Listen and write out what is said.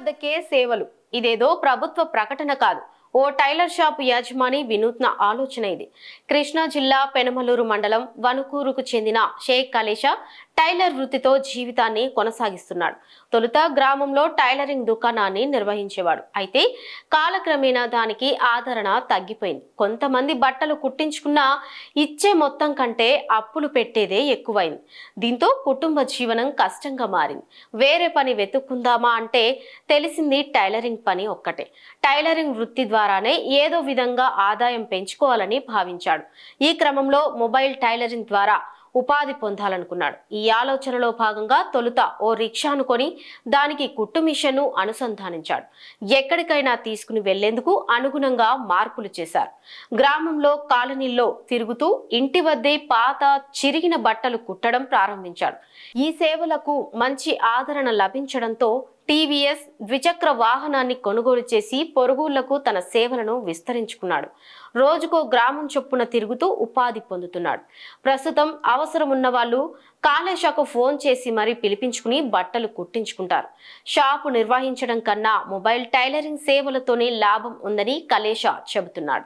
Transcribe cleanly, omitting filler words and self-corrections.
వద్దకే సేవలు ఇదేదో ప్రభుత్వ ప్రకటన కాదు. ఓ టైలర్ షాపు యజమాని వినూత్న ఆలోచన ఇది. కృష్ణా జిల్లా పెనమలూరు మండలం వనుకూరుకు చెందిన షేక్ కలేషా టైలర్ వృత్తితో జీవితాన్ని కొనసాగిస్తున్నాడు. తొలుత గ్రామంలో టైలరింగ్ దుకాణాన్ని నిర్వహించేవాడు. అయితే కాలక్రమేణా దానికి ఆదరణ తగ్గిపోయింది. కొంతమంది బట్టలు కుట్టించుకున్నా ఇచ్చే మొత్తం కంటే అప్పులు పెట్టేదే ఎక్కువైంది. దీంతో కుటుంబ జీవనం కష్టంగా మారింది. వేరే పని వెతుక్కుందామా అంటే తెలిసింది టైలరింగ్ పని ఒక్కటే. టైలరింగ్ వృత్తి ద్వారానే ఏదో విధంగా ఆదాయం పెంచుకోవాలని భావించాడు. ఈ క్రమంలో మొబైల్ టైలరింగ్ ద్వారా ఉపాధి పొందాలనుకున్నాడు. ఈ ఆలోచనలో భాగంగా తొలుత ఓ రిక్షాను కొని దానికి కుట్టు మిషన్ను అనుసంధానించాడు. ఎక్కడికైనా తీసుకుని వెళ్లేందుకు అనుగుణంగా మార్పులు చేశారు. గ్రామంలో కాలనీల్లో తిరుగుతూ ఇంటి వద్దే పాత చిరిగిన బట్టలు కుట్టడం ప్రారంభించాడు. ఈ సేవలకు మంచి ఆదరణ లభించడంతో టీవీఎస్ ద్విచక్ర వాహనాన్ని కొనుగోలు చేసి పొరుగుళ్లకు తన సేవలను విస్తరించుకున్నాడు. రోజుకో గ్రామం చొప్పున తిరుగుతూ ఉపాధి పొందుతున్నాడు. ప్రస్తుతం అవసరం ఉన్న వాళ్ళు కాళేశాకు ఫోన్ చేసి మరీ పిలిపించుకుని బట్టలు కుట్టించుకుంటారు. షాపు నిర్వహించడం కన్నా మొబైల్ టైలరింగ్ సేవలతోనే లాభం ఉందని కలేషా చెబుతున్నాడు.